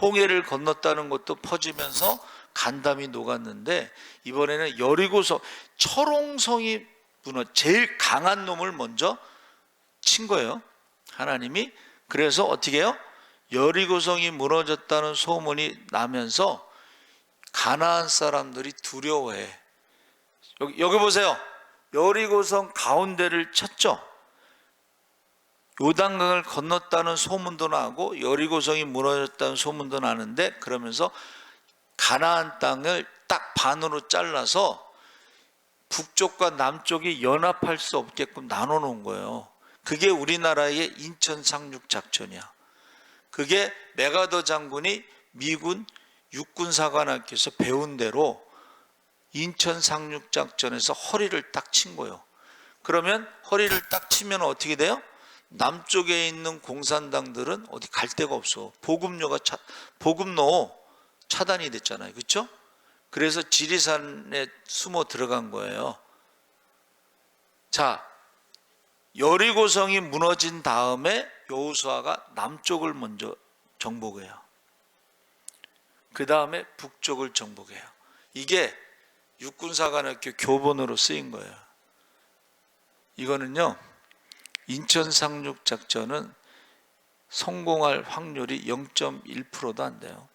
홍해를 건넜다는 것도 퍼지면서 간담이 녹았는데 이번에는 여리고성, 철옹성이 제일 강한 놈을 먼저 친 거예요. 하나님이. 그래서 어떻게 해요? 여리고성이 무너졌다는 소문이 나면서 가나안 사람들이 두려워해. 여기 보세요. 여리고성 가운데를 쳤죠. 요단강을 건넜다는 소문도 나고 여리고성이 무너졌다는 소문도 나는데 그러면서 가나안 땅을 딱 반으로 잘라서 북쪽과 남쪽이 연합할 수 없게끔 나눠 놓은 거예요. 그게 우리나라의 인천 상륙 작전이야. 그게 메가더 장군이 미군 육군사관학교에서 배운 대로 인천 상륙 작전에서 허리를 딱 친 거예요. 그러면 허리를 딱 치면 어떻게 돼요? 남쪽에 있는 공산당들은 어디 갈 데가 없어. 보급로 차단이 됐잖아요. 그렇죠? 그래서 지리산에 숨어 들어간 거예요. 자, 여리고성이 무너진 다음에 여호수아가 남쪽을 먼저 정복해요. 그 다음에 북쪽을 정복해요. 이게 육군사관학교 교본으로 쓰인 거예요. 이거는요, 인천 상륙 작전은 성공할 확률이 0.1%도 안 돼요.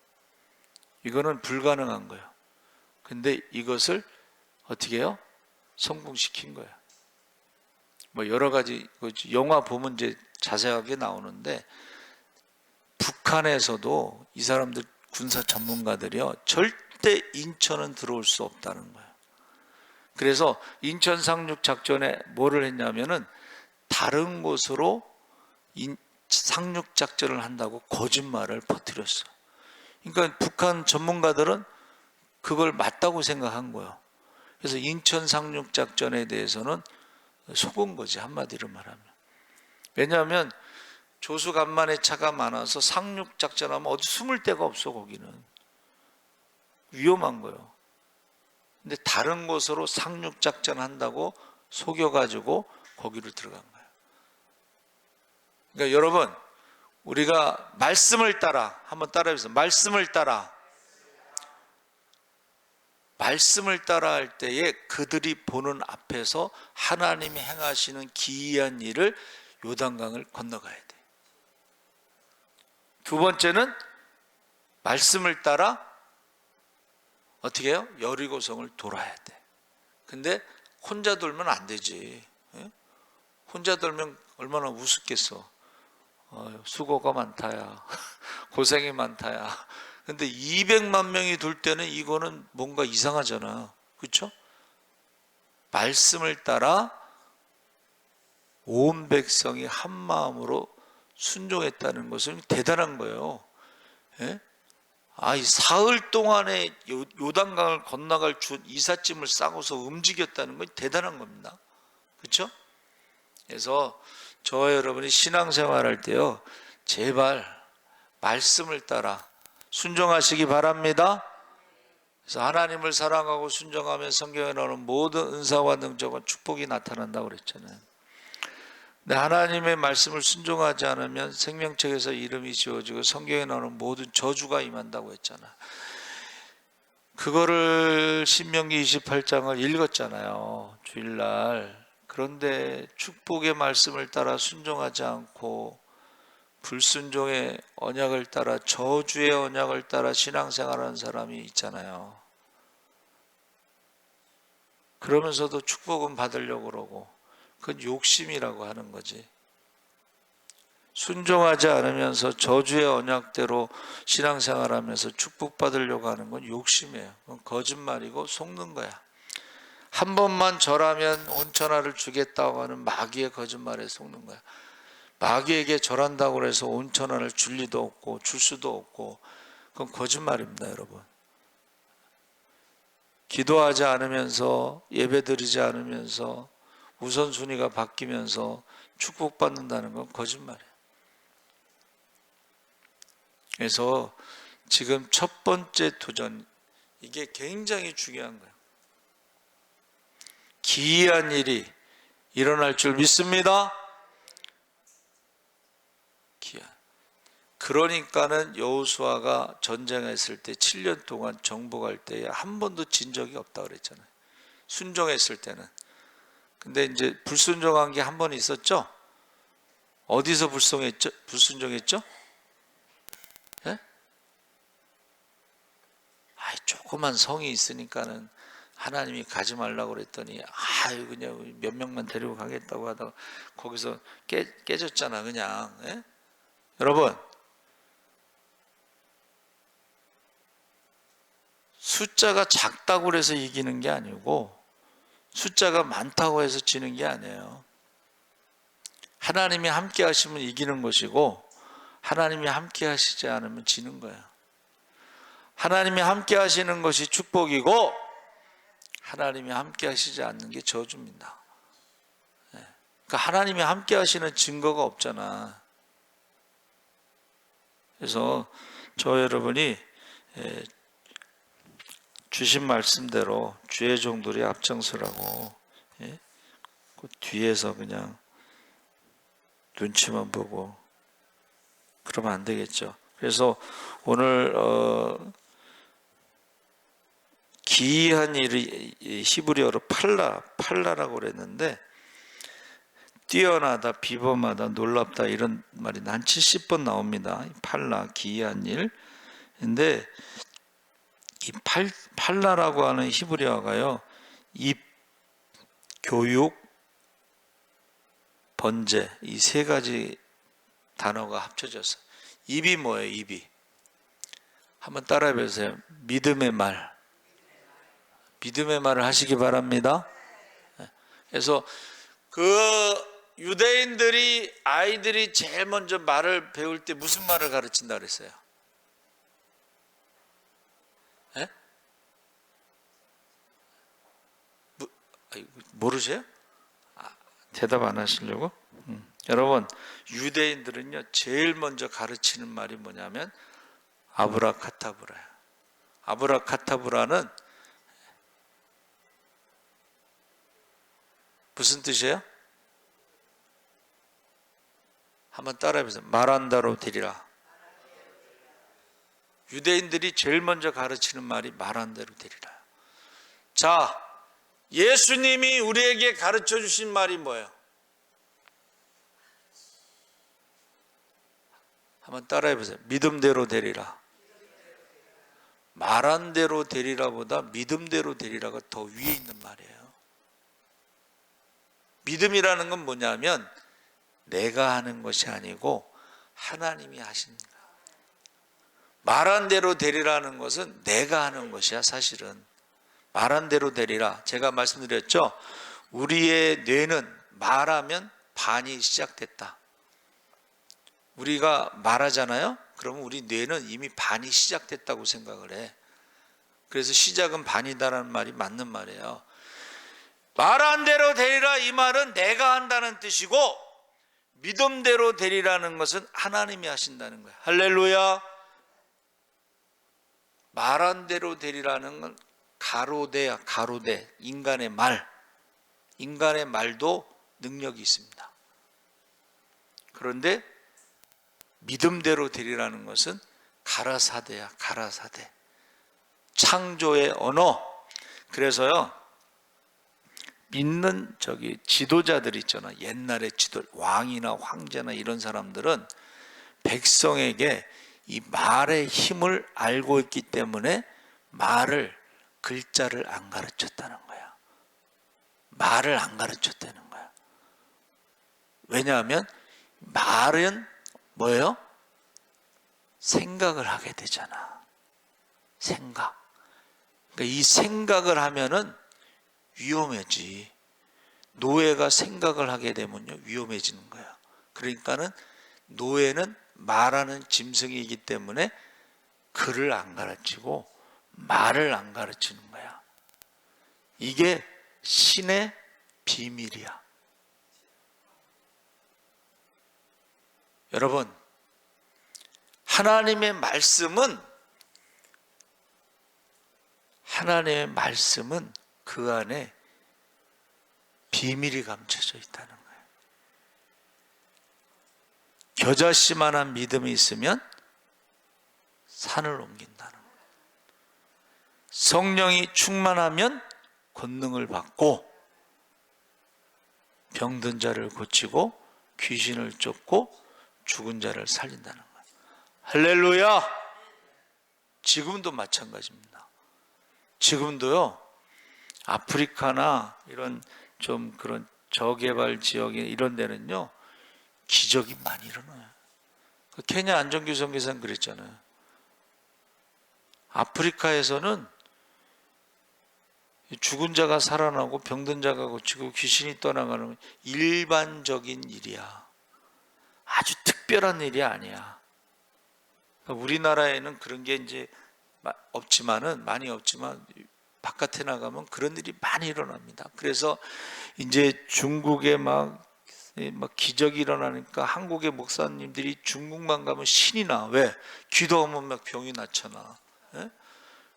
이거는 불가능한 거예요. 근데 이것을 어떻게 해요? 성공시킨 거예요. 뭐 여러 가지 영화 보면 이제 자세하게 나오는데, 북한에서도 이 사람들 군사 전문가들이요, 절대 인천은 들어올 수 없다는 거예요. 그래서 인천 상륙 작전에 뭐를 했냐면은 다른 곳으로 상륙 작전을 한다고 거짓말을 퍼뜨렸어. 그러니까 북한 전문가들은 그걸 맞다고 생각한 거예요. 그래서 인천 상륙 작전에 대해서는 속은 거지, 한마디로 말하면. 왜냐하면 조수 간만에 차가 많아서 상륙 작전하면 어디 숨을 데가 없어. 거기는 위험한 거예요. 근데 다른 곳으로 상륙 작전 한다고 속여가지고 거기를 들어간 거예요. 그러니까 여러분, 우리가 말씀을 따라, 한번 따라해보세요. 말씀을 따라. 말씀을 따라 할 때에 그들이 보는 앞에서 하나님이 행하시는 기이한 일을, 요단강을 건너가야 돼. 두 번째는 말씀을 따라 어떻게 해요? 여리고성을 돌아야 돼. 근데 혼자 돌면 안 되지. 혼자 돌면 얼마나 우습겠어. 수고가 많다야. 고생이 많다야. 근데 200만 명이 돌 때는 이거는 뭔가 이상하잖아. 그렇죠? 말씀을 따라 온 백성이 한 마음으로 순종했다는 것은 대단한 거예요. 예? 이 사흘 동안에 요단강을 건너갈 이삿짐을 싸고서 움직였다는 건 대단한 겁니다. 그렇죠? 그래서 저와 여러분이 신앙생활할 때요, 제발 말씀을 따라 순종하시기 바랍니다. 그래서 하나님을 사랑하고 순종하면 성경에 나오는 모든 은사와 능력과 축복이 나타난다고 그랬잖아요. 근데 하나님의 말씀을 순종하지 않으면 생명책에서 이름이 지워지고 성경에 나오는 모든 저주가 임한다고 했잖아. 그거를 신명기 28장을 읽었잖아요, 주일날. 그런데 축복의 말씀을 따라 순종하지 않고 불순종의 언약을 따라, 저주의 언약을 따라 신앙생활하는 사람이 있잖아요. 그러면서도 축복은 받으려고 그러고, 그건 욕심이라고 하는 거지. 순종하지 않으면서 저주의 언약대로 신앙생활하면서 축복받으려고 하는 건 욕심이에요. 그건 거짓말이고 속는 거야. 한 번만 절하면 온천하를 주겠다고 하는 마귀의 거짓말에 속는 거야. 마귀에게 절한다고 해서 온천하를 줄 리도 없고 줄 수도 없고, 그건 거짓말입니다, 여러분. 기도하지 않으면서, 예배드리지 않으면서 우선순위가 바뀌면서 축복받는다는 건 거짓말이에요. 그래서 지금 첫 번째 도전, 이게 굉장히 중요한 거예요. 기이한 일이 일어날 줄 믿습니다. 그러니까는 여호수아가 전쟁했을 때 7년 동안 정복할 때에 한 번도 진 적이 없다고 그랬잖아요. 순종했을 때는. 근데 이제 불순종한 게 한 번 있었죠? 어디서 불순종했죠? 예? 조그만 성이 있으니까는 하나님이 가지 말라고 그랬더니 그냥 몇 명만 데리고 가겠다고 하다가 거기서 깨졌잖아, 그냥. 예? 여러분, 숫자가 작다고 해서 이기는 게 아니고 숫자가 많다고 해서 지는 게 아니에요. 하나님이 함께 하시면 이기는 것이고, 하나님이 함께 하시지 않으면 지는 거예요. 하나님이 함께 하시는 것이 축복이고, 하나님이 함께 하시지 않는 게 저주입니다. 그러니까 하나님이 함께 하시는 증거가 없잖아. 그래서 저 여러분이 주신 말씀대로 주의 종들이 앞장서라고, 그 뒤에서 그냥 눈치만 보고 그러면 안 되겠죠. 그래서 오늘 기이한 일이 히브리어로 팔라라고 그랬는데, 뛰어나다, 비범하다, 놀랍다, 이런 말이 한 70번 나옵니다. 팔라, 기이한 일. 근데 이 팔라라고 하는 히브리어가요, 입, 교육, 번제, 이 세 가지 단어가 합쳐졌어요. 입이 뭐예요? 입이. 한번 따라해 보세요. 믿음의 말. 믿음의 말을 하시기 바랍니다. 그래서 유대인들이 아이들이 제일 먼저 말을 배울 때 무슨 말을 가르친다 그랬어요? 예? 모르세요? 대답 안 하시려고? 여러분, 유대인들은요 제일 먼저 가르치는 말이 뭐냐면 아브라카타브라예요. 아브라카타브라는 무슨 뜻이에요? 한번 따라해보세요. 말한 대로 되리라. 유대인들이 제일 먼저 가르치는 말이 말한 대로 되리라. 자, 예수님이 우리에게 가르쳐 주신 말이 뭐예요? 한번 따라해보세요. 믿음대로 되리라. 말한 대로 되리라보다 믿음대로 되리라가 더 위에 있는 말이에요. 믿음이라는 건 뭐냐면 내가 하는 것이 아니고 하나님이 하신 거야. 말한 대로 되리라는 것은 내가 하는 것이야. 사실은 말한 대로 되리라. 제가 말씀드렸죠. 우리의 뇌는 말하면 반이 시작됐다. 우리가 말하잖아요. 그러면 우리 뇌는 이미 반이 시작됐다고 생각을 해. 그래서 시작은 반이다라는 말이 맞는 말이에요. 말한 대로 되리라, 이 말은 내가 한다는 뜻이고, 믿음대로 되리라는 것은 하나님이 하신다는 거예요. 할렐루야. 말한 대로 되리라는 건 가로대야. 가로대. 인간의 말. 인간의 말도 능력이 있습니다. 그런데 믿음대로 되리라는 것은 가라사대야. 가라사대. 창조의 언어. 그래서요 믿는 지도자들 있잖아. 옛날에 왕이나 황제나 이런 사람들은 백성에게 이 말의 힘을 알고 있기 때문에 글자를 안 가르쳤다는 거야. 말을 안 가르쳤다는 거야. 왜냐하면 말은 뭐예요? 생각을 하게 되잖아. 생각. 그러니까 이 생각을 하면은 위험해지. 노예가 생각을 하게 되면요 위험해지는 거야. 그러니까는 노예는 말하는 짐승이기 때문에 글을 안 가르치고 말을 안 가르치는 거야. 이게 신의 비밀이야. 여러분, 하나님의 말씀은 그 안에 비밀이 감춰져 있다는 거예요. 겨자씨만한 믿음이 있으면 산을 옮긴다는 거예요. 성령이 충만하면 권능을 받고 병든 자를 고치고 귀신을 쫓고 죽은 자를 살린다는 거예요. 할렐루야! 지금도 마찬가지입니다. 지금도요 아프리카나 이런 좀 그런 저개발 지역에 이런 데는요 기적이 많이 일어나요. 케냐 안정규 선교사는 그랬잖아요. 아프리카에서는 죽은 자가 살아나고 병든 자가 고치고 귀신이 떠나가는 일반적인 일이야. 아주 특별한 일이 아니야. 우리나라에는 그런 게 이제 많이 없지만 바깥에 나가면 그런 일이 많이 일어납니다. 그래서 이제 중국에 막 기적이 일어나니까 한국의 목사님들이 중국만 가면 신이 나. 왜? 기도하면 막 병이 낫잖아. 예?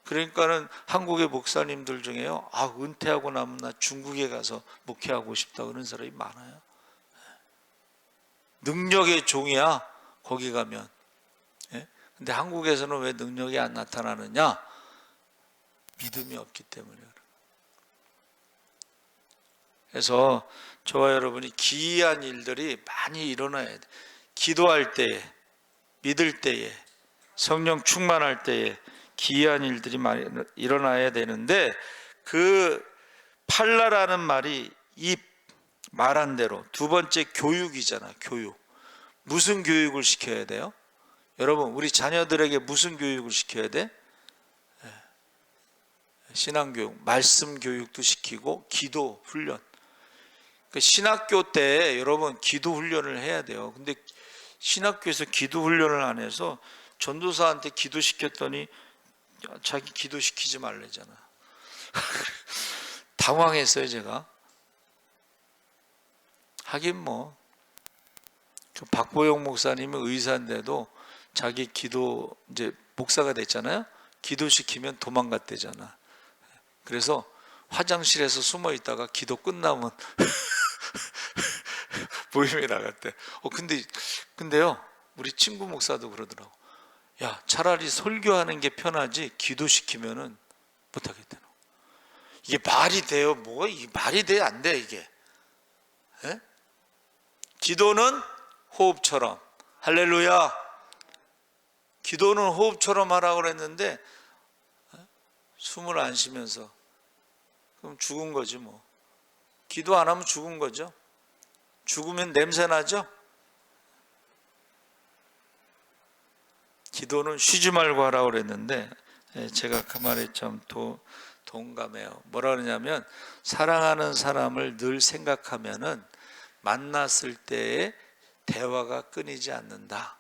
그러니까는 한국의 목사님들 중에요, 은퇴하고 나면 나 중국에 가서 목회하고 싶다 그런 사람이 많아요. 능력의 종이야 거기 가면. 근데 한국에서는 왜 능력이 안 나타나느냐? 믿음이 없기 때문에. 그래서 저와 여러분이 기이한 일들이 많이 일어나야 돼. 기도할 때에, 믿을 때에, 성령 충만할 때에 기이한 일들이 많이 일어나야 되는데, 그 팔라라는 말이 입, 말한 대로. 두 번째 교육이잖아. 교육. 무슨 교육을 시켜야 돼요? 여러분, 우리 자녀들에게 무슨 교육을 시켜야 돼? 신앙교육, 말씀 교육도 시키고 기도 훈련. 신학교 때 여러분 기도 훈련을 해야 돼요. 근데 신학교에서 기도 훈련을 안 해서 전도사한테 기도시켰더니 자기 기도시키지 말래잖아. 당황했어요, 제가. 하긴 뭐 박보영 목사님은 의사인데도 자기 기도 이제 목사가 됐잖아요. 기도시키면 도망갔대잖아. 그래서 화장실에서 숨어 있다가 기도 끝나면 모임에 나갔대. 근데요, 우리 친구 목사도 그러더라고. 야, 차라리 설교하는 게 편하지 기도시키면은 못하겠다노. 이게 말이 돼요? 뭐가 이게 말이 돼? 안 돼, 이게. 에? 기도는 호흡처럼. 할렐루야. 기도는 호흡처럼 하라고 그랬는데 숨을 안 쉬면서 그럼 죽은 거지 뭐. 기도 안 하면 죽은 거죠. 죽으면 냄새 나죠. 기도는 쉬지 말고 하라고 그랬는데 제가 그 말에 참 동감해요. 뭐라 그러냐면 사랑하는 사람을 늘 생각하면은 만났을 때에 대화가 끊이지 않는다.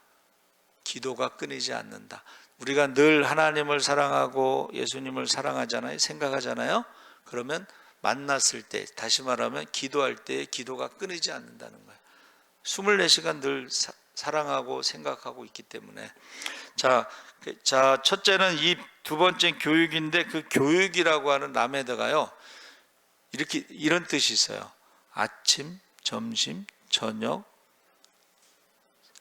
기도가 끊이지 않는다. 우리가 늘 하나님을 사랑하고 예수님을 사랑하잖아요. 생각하잖아요. 그러면 만났을 때, 다시 말하면 기도할 때 기도가 끊이지 않는다는 거예요. 24시간 늘 사랑하고 생각하고 있기 때문에. 자, 첫째는 이 두 번째 교육인데 그 교육이라고 하는 라메드가요, 이런 뜻이 있어요. 아침, 점심, 저녁,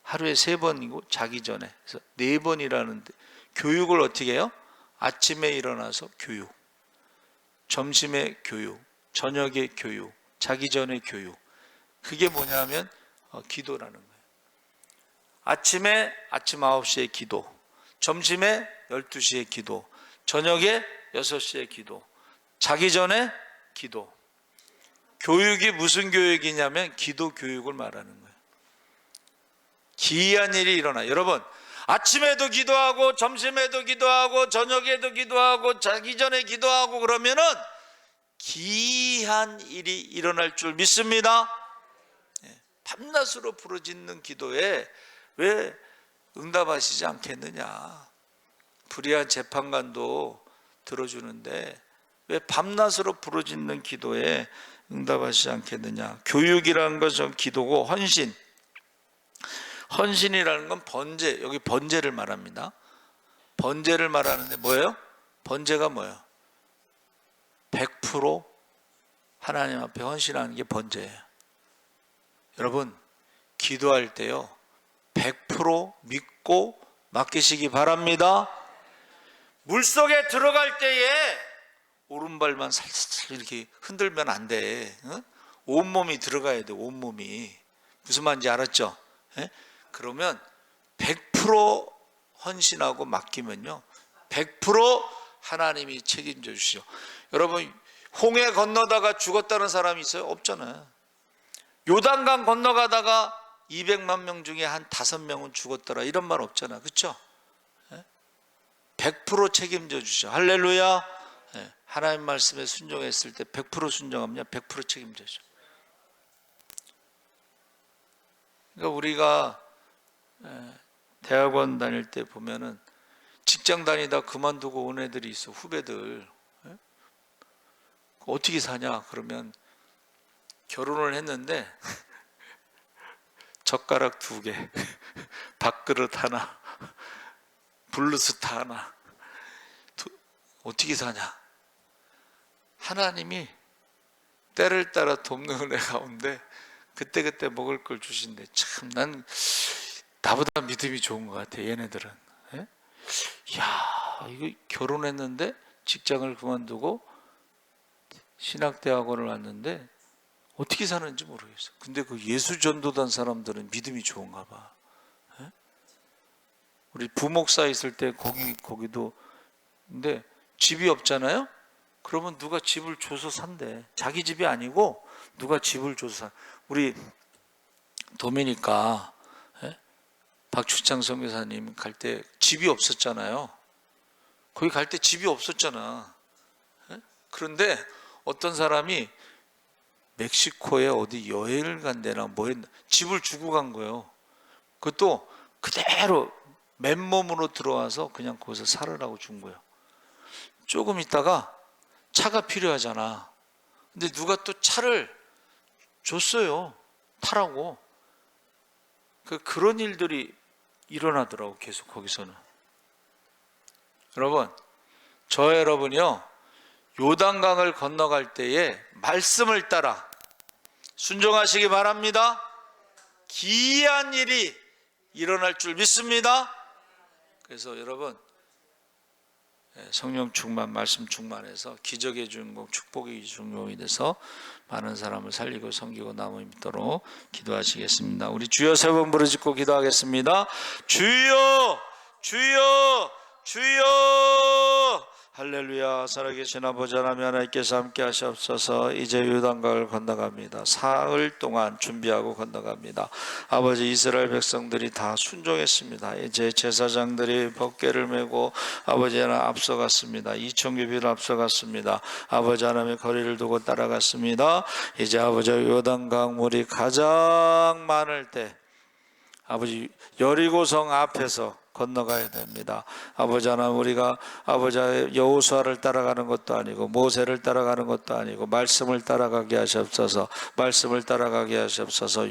하루에 3번이고 자기 전에. 그래서 4번이라는데 교육을 어떻게 해요? 아침에 일어나서 교육, 점심에 교육, 저녁에 교육, 자기 전에 교육. 그게 뭐냐면 기도라는 거예요. 아침에 아침 9시에 기도, 점심에 12시에 기도, 저녁에 6시에 기도, 자기 전에 기도. 교육이 무슨 교육이냐면 기도 교육을 말하는 거예요. 기이한 일이 일어나. 여러분, 아침에도 기도하고 점심에도 기도하고 저녁에도 기도하고 자기 전에 기도하고 그러면은 기이한 일이 일어날 줄 믿습니다. 밤낮으로 부르짖는 기도에 왜 응답하시지 않겠느냐. 불의한 재판관도 들어주는데 왜 밤낮으로 부르짖는 기도에 응답하시지 않겠느냐. 교육이라는 것은 기도고, 헌신이라는 건 번제, 여기 번제를 말합니다. 번제를 말하는데 뭐예요? 번제가 뭐예요? 100% 하나님 앞에 헌신하는 게 번제예요. 여러분, 기도할 때요 100% 믿고 맡기시기 바랍니다. 물속에 들어갈 때에 오른발만 살살 이렇게 흔들면 안 돼. 온몸이 들어가야 돼. 온몸이. 무슨 말인지 알았죠? 그러면 100% 헌신하고 맡기면요 100% 하나님이 책임져 주시죠. 여러분, 홍해 건너다가 죽었다는 사람이 있어요? 없잖아요. 요단강 건너가다가 200만 명 중에 한 5명은 죽었더라, 이런 말 없잖아. 그렇죠? 100% 책임져 주시죠. 할렐루야. 하나님 말씀에 순종했을 때 100% 순종하면 100% 책임져 줘. 그러니까 우리가 대학원 다닐 때 보면은 직장 다니다 그만두고 온 애들이 있어. 후배들. 어떻게 사냐 그러면 결혼을 했는데 젓가락 2개, 밥그릇 하나, 블루스타 하나. 어떻게 사냐? 하나님이 때를 따라 돕는 은혜 가운데 그때그때 먹을 걸 주신대. 참 난 나보다 믿음이 좋은 것 같아, 얘네들은. 이야, 이거 결혼했는데 직장을 그만두고 신학대학원을 왔는데 어떻게 사는지 모르겠어. 근데 그 예수전도단 사람들은 믿음이 좋은가 봐. 우리 부목사 있을 때 거기도 근데 집이 없잖아요. 그러면 누가 집을 줘서 산대. 자기 집이 아니고 누가 집을 줘서 우리 도미니카 박출장 선교사님 갈 때 집이 없었잖아요. 거기 갈 때 집이 없었잖아. 그런데 어떤 사람이 멕시코에 어디 여행을 간대나 뭐 했나 집을 주고 간 거예요. 그것도 그대로 맨몸으로 들어와서 그냥 거기서 살으라고 준 거예요. 조금 있다가 차가 필요하잖아. 근데 누가 또 차를 줬어요. 타라고. 그런 일들이 일어나더라고 계속 거기서는. 여러분, 저 여러분이요 요단강을 건너갈 때에 말씀을 따라 순종하시기 바랍니다. 기이한 일이 일어날 줄 믿습니다. 그래서 여러분 성령 충만, 말씀 충만해서 기적의 주인공, 축복의 주인공이 돼서 많은 사람을 살리고 섬기고 남을 믿도록 기도하시겠습니다. 우리 주여 세 번 부르짖고 기도하겠습니다. 주여, 주여, 주여. 할렐루야. 살아계신 아버지 하나님, 하나님께서 함께 하시옵소서. 이제 요단강을 건너갑니다. 사흘 동안 준비하고 건너갑니다. 아버지, 이스라엘 백성들이 다 순종했습니다. 이제 제사장들이 법궤를 메고 아버지 하나님 앞서갔습니다. 이천규비를 앞서갔습니다. 아버지 하나님의 거리를 두고 따라갔습니다. 이제 아버지 요단강 물이 가장 많을 때 아버지 여리고성 앞에서 건너가야 됩니다. 아버지 하나님, 우리가 아버지 여호수아를 따라가는 것도 아니고 모세를 따라가는 것도 아니고 말씀을 따라가게 하시옵소서. 말씀을 따라가게 하시옵소서.